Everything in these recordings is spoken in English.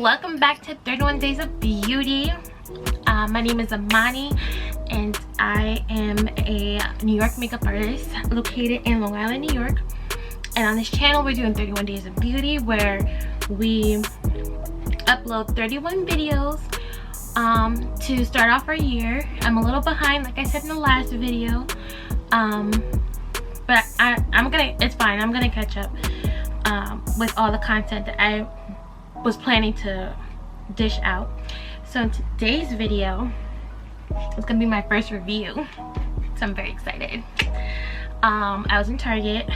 welcome back to 31 Days of Beauty. My name is Amani and I am a New York makeup artist located in Long Island, New York. And on this channel we're doing 31 Days of Beauty, where we upload 31 videos to start off our year. I'm a little behind, like I said in the last video, but it's fine. I'm gonna catch up with all the content that I was planning to dish out. So in today's video, it's gonna be my first review, so I'm very excited. I was in Target.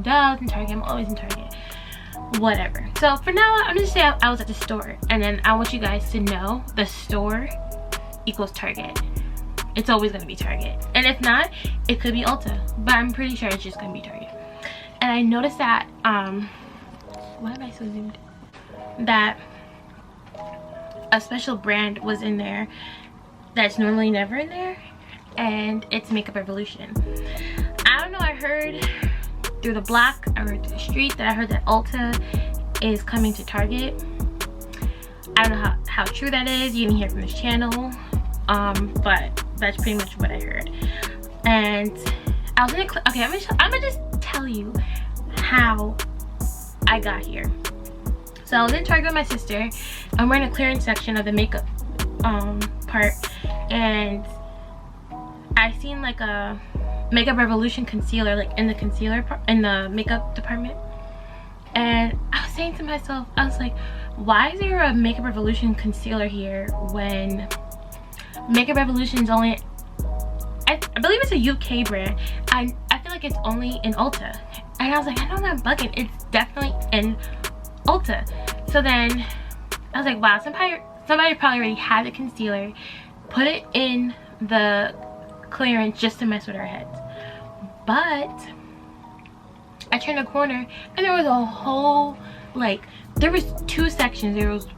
I'm always in Target, whatever. So for now, I'm just saying I was at the store, and then I want you guys to know the store equals Target. It's always gonna be Target, and if not, it could be Ulta, but I'm pretty sure it's just gonna be Target. And I noticed that why am I so zoomed? That a special brand was in there that's normally never in there, and it's Makeup Revolution. I don't know, I heard through the block, I heard through the street that I heard that Ulta is coming to Target. I don't know how true that is. You didn't hear from this channel, but that's pretty much what I heard. And I was in okay, I'm gonna just tell you how I got here. So I was in Target with my sister, and we're in a clearance section of the makeup part, and I seen like a Makeup Revolution concealer, like in the concealer part, in the makeup department. And I was saying to myself, I was like, why is there a Makeup Revolution concealer here when Makeup Revolution's only, I believe it's a UK brand. I feel like it's only in Ulta. And I was like, I know I'm not bugging, it's definitely in Ulta. So then I was like, wow, somebody probably already had the concealer, put it in the clearance just to mess with our heads. But I turned a corner and there was a whole, like, there was two sections.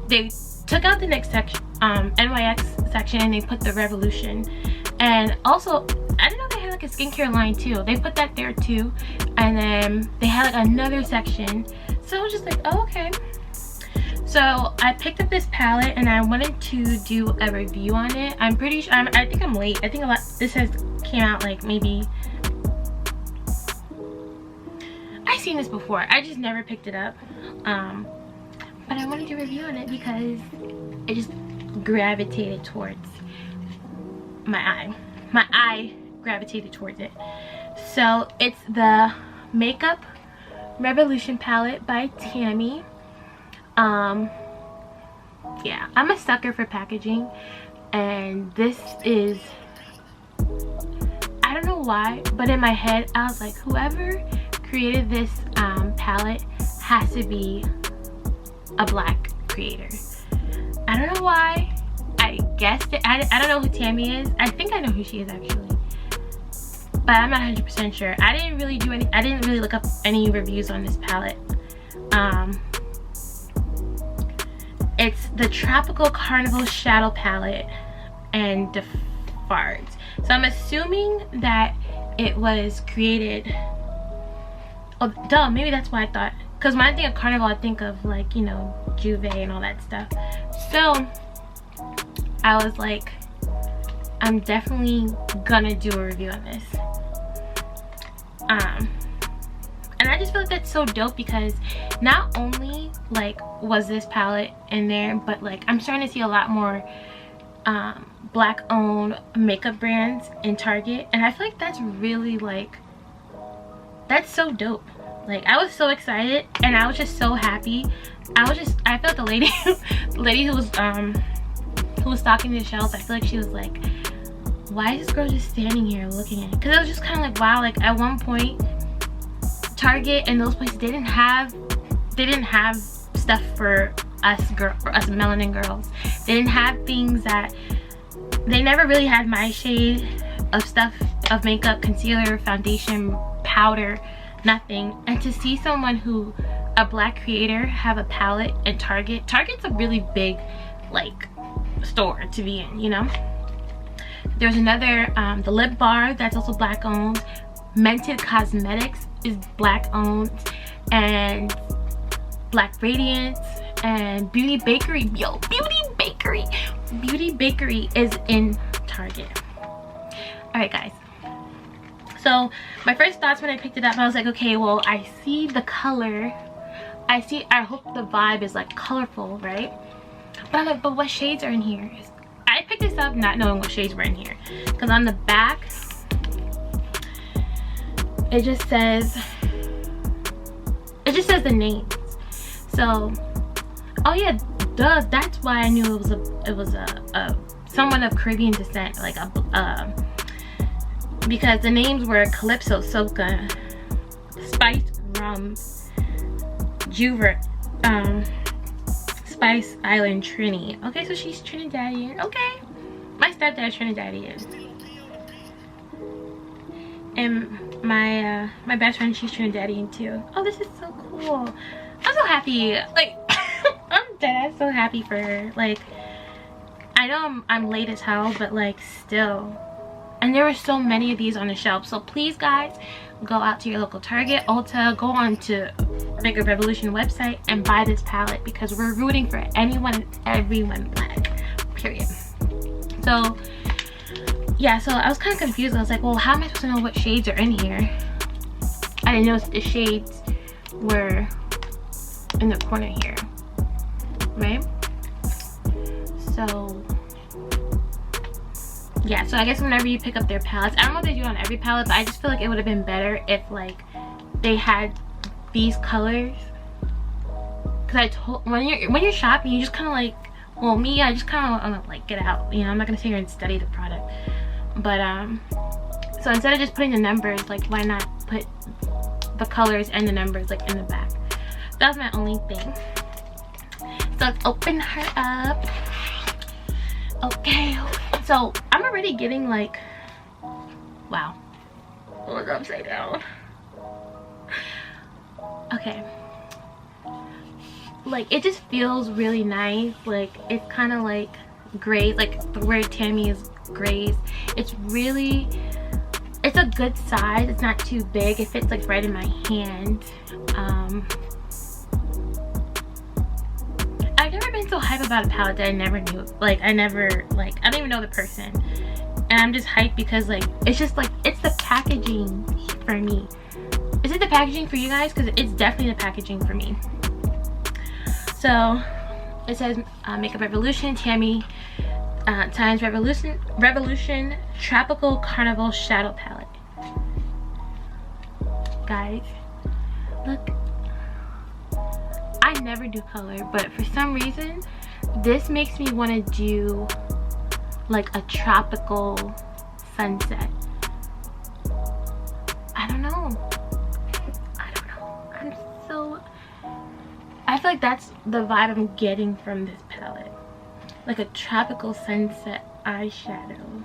They took out the next section, NYX section, and they put the Revolution. And also, I didn't know they had like a skincare line too. They put that there too. And then they had like another section. So I was just like, oh, okay. So I picked up this palette and I wanted to do a review on it. I'm pretty sure, I think I'm late. I think this came out like maybe, I've seen this before. I just never picked it up. But I wanted to review on it because it just gravitated towards my eye. My eye gravitated towards it. So it's the Makeup Revolution Palette by Tammi. Yeah, I'm a sucker for packaging, and this is, I don't know why, but in my head I was like, whoever created this palette has to be a black creator. I don't know why. I guessed it. I don't know who Tammi is. I think I know who she is actually, but I'm not 100% sure. I didn't really look up any reviews on this palette. It's the Tropical Carnival Shadow Palette and Defarge. So I'm assuming that it was created, oh duh, maybe that's why I thought, because when I think of Carnival I think of, like, you know, Juve and all that stuff. So I was like, I'm definitely gonna do a review on this. And I just feel like that's so dope, because not only like was this palette in there, but like I'm starting to see a lot more black owned makeup brands in Target, and I feel like that's really, like, that's so dope. Like, I was so excited and I was just so happy. I felt the lady the lady who was stocking the shelves, I feel like she was like, why is this girl just standing here looking at it? Because it was just kind of like, wow, like at one point Target and those places, they didn't have stuff for us melanin girls. They didn't have things that, they never really had my shade of stuff, of makeup, concealer, foundation, powder, nothing. And to see someone a black creator, have a palette in Target's a really big, like, store to be in, you know. There's another, the lip bar, that's also black owned. Mented Cosmetics is black owned, and Black Radiance and Beauty Bakery. Yo, Beauty Bakery is in Target. Alright guys, so my first thoughts when I picked it up, I was like, okay, well, I see the color, I hope the vibe is like colorful, right? But I'm like, but what shades are in here? I picked this up not knowing what shades were in here, because on the back it just says the names. So, oh yeah, duh, that's why I knew it was a someone of Caribbean descent, like because the names were Calypso, Soca, Spice, Rum, Juver, Spice Island, Trini. Okay, so she's Trinidadian. Okay, my stepdad's Trinidadian, and my best friend, she's Trinidadian too. Oh, this is so cool. I'm so happy. Like, I'm dead. So happy for her. Like, I know I'm late as hell, but like still. And there were so many of these on the shelf. So please guys, go out to your local Target, Ulta, go on to Makeup Revolution website and buy this palette, because we're rooting for anyone and everyone black, period. So yeah, so I was kind of confused. I was like, well, how am I supposed to know what shades are in here? I didn't know the shades were in the corner here, right? So yeah, so I guess whenever you pick up their palettes, I don't know if they do it on every palette, but I just feel like it would have been better if like they had these colors. Because I told, when you're shopping, you just kind of like, well, me, I just kind of like get out, you know. I'm not gonna sit here and study the product, but so instead of just putting the numbers, like, why not put the colors and the numbers like in the back? That was my only thing. So let's open her up. Okay, so I'm already getting like, wow, it was upside down. Okay, like it just feels really nice. Like it's kind of like gray, like the word Tammi is grays. It's really, it's a good size. It's not too big. It fits like right in my hand. I've never been so hyped about a palette that I never knew. Like I don't even know the person, and I'm just hyped because like it's just like, it's the packaging for me. Is it the packaging for you guys? Because it's definitely the packaging for me. So it says Makeup Revolution Tammi X Revolution Tropical Carnival Shadow Palette. Guys, look. I never do color, but for some reason this makes me want to do like a tropical sunset. I don't know. I feel like that's the vibe I'm getting from this palette. Like a tropical sunset eyeshadow.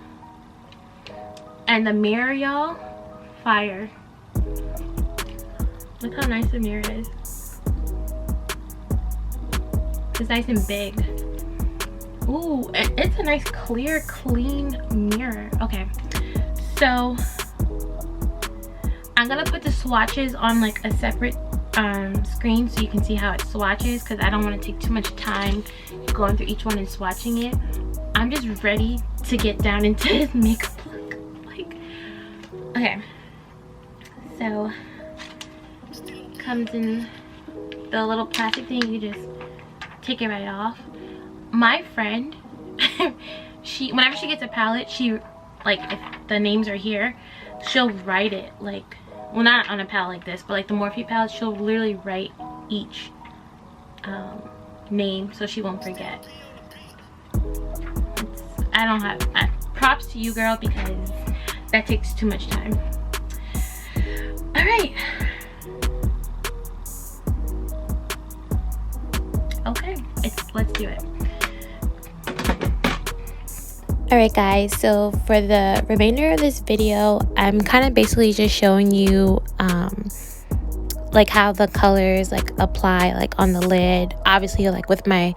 And the mirror, y'all, fire. Look how nice the mirror is. It's nice and big. Ooh, it's a nice clear, clean mirror. Okay, so I'm gonna put the swatches on like a separate screen so you can see how it swatches, because I don't want to take too much time going through each one and swatching it. I'm just ready to get down into this makeup look. Like, okay, so comes in the little plastic thing. You just take it right off. My friend, whenever she gets a palette, she, like, if the names are here, she'll write it, like, well, not on a palette like this, but like the Morphe palette, she'll literally write each name so she won't forget. I don't have props to you, girl, because that takes too much time. All right. Okay, let's do it. Alright guys, so for the remainder of this video, I'm kind of basically just showing you like how the colors like apply like on the lid. Obviously, like with my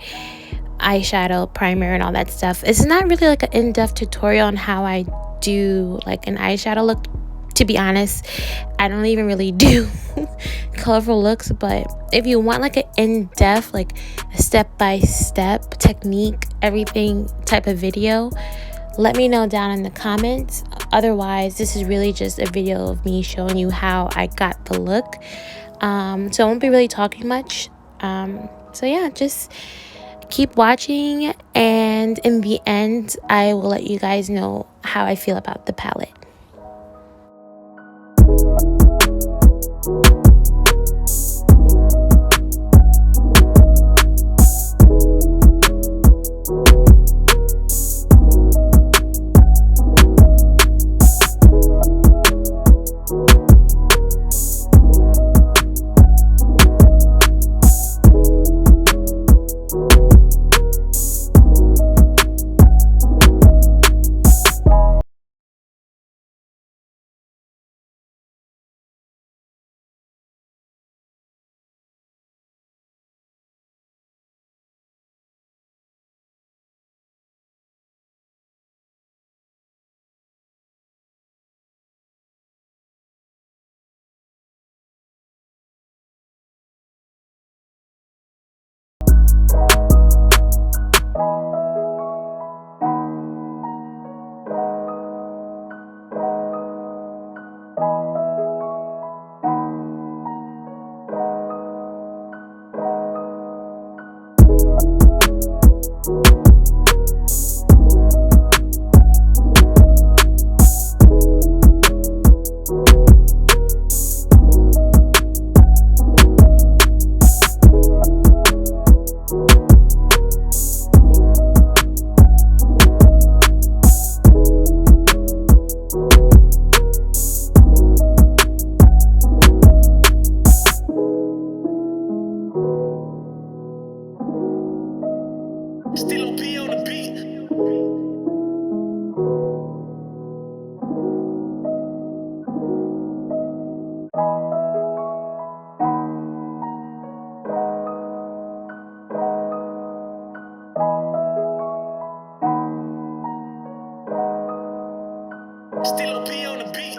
eyeshadow primer and all that stuff. It's not really like an in-depth tutorial on how I do like an eyeshadow look, to to be honest, I don't even really do colorful looks. But if you want like an in-depth, like a step-by-step technique, everything type of video, let me know down in the comments. Otherwise, this is really just a video of me showing you how I got the look. So I won't be really talking much. So yeah, just keep watching, and in the end I will let you guys know how I feel about the palette. Still OP on the beat.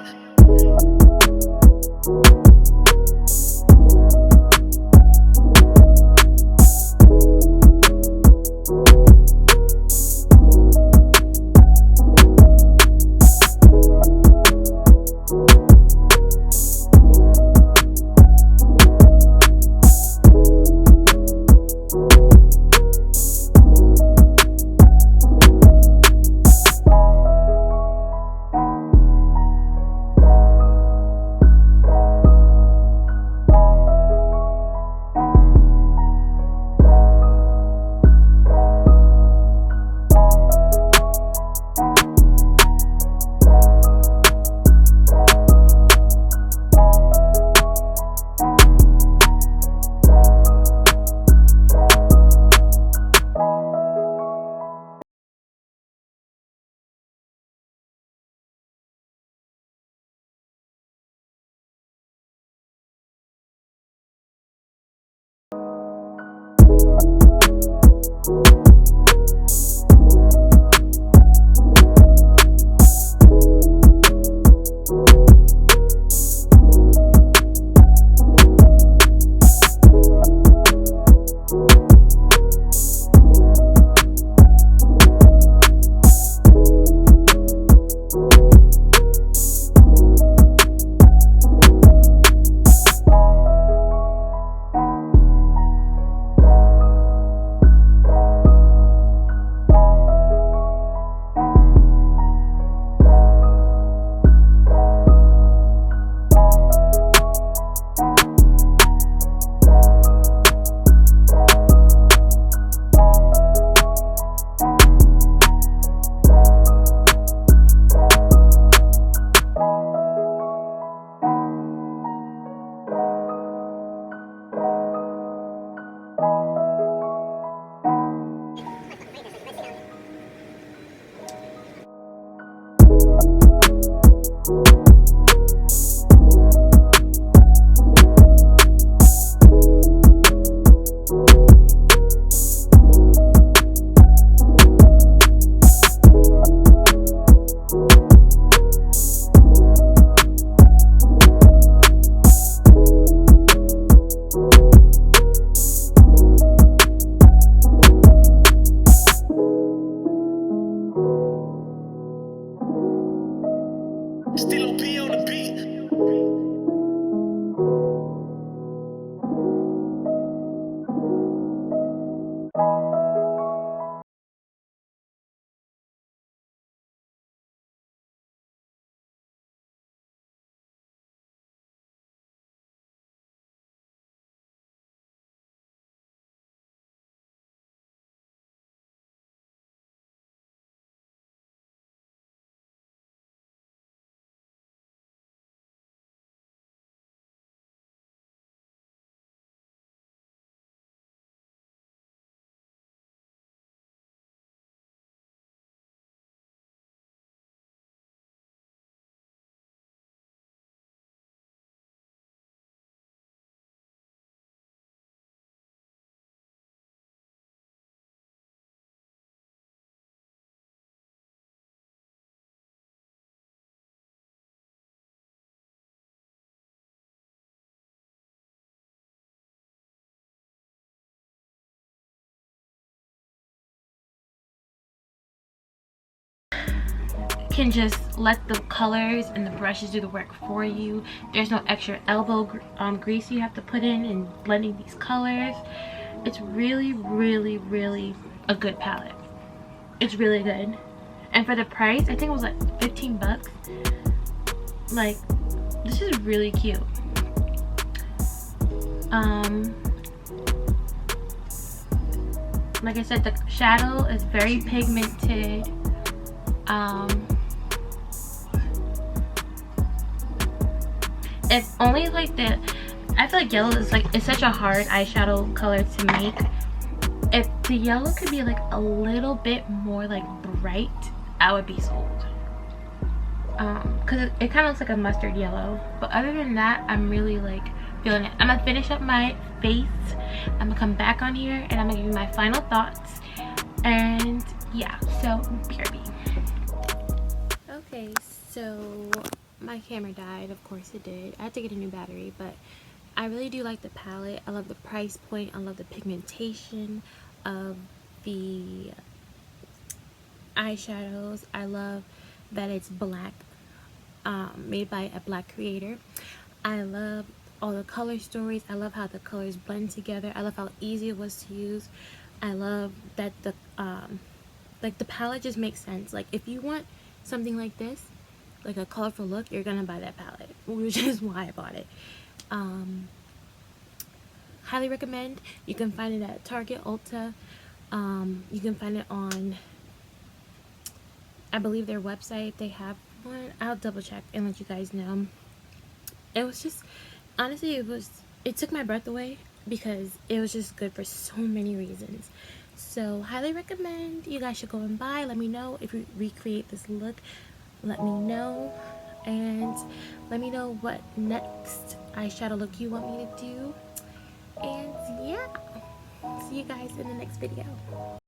can just let the colors and the brushes do the work for you. There's no extra elbow grease you have to put in blending these colors. It's really, really, really a good palette. It's really good. And for the price, I think it was like 15 bucks. Like, this is really cute. Like I said, the shadow is very pigmented. It's only like I feel like yellow is like, it's such a hard eyeshadow color to make. If the yellow could be like a little bit more like bright, I would be sold. Because it kind of looks like a mustard yellow. But other than that, I'm really like feeling it. I'm gonna finish up my face. I'm gonna come back on here and I'm gonna give you my final thoughts. And yeah, so BRB. Okay, so my camera died. Of course it did. I had to get a new battery, but I really do like the palette. I love the price point. I love the pigmentation of the eyeshadows. I love that it's black, made by a black creator. I love all the color stories. I love how the colors blend together. I love how easy it was to use. I love that the like the palette just makes sense. Like if you want something like this, like a colorful look, you're gonna buy that palette, which is why I bought it. Highly recommend. You can find it at Target, Ulta. You can find it on, I believe, their website. They have one. I'll double check and let you guys know. It was just, honestly, it took my breath away because it was just good for so many reasons. So highly recommend. You guys should go and buy. Let me know if you recreate this look. Let me know, and let me know what next eyeshadow look you want me to do. And yeah, see you guys in the next video.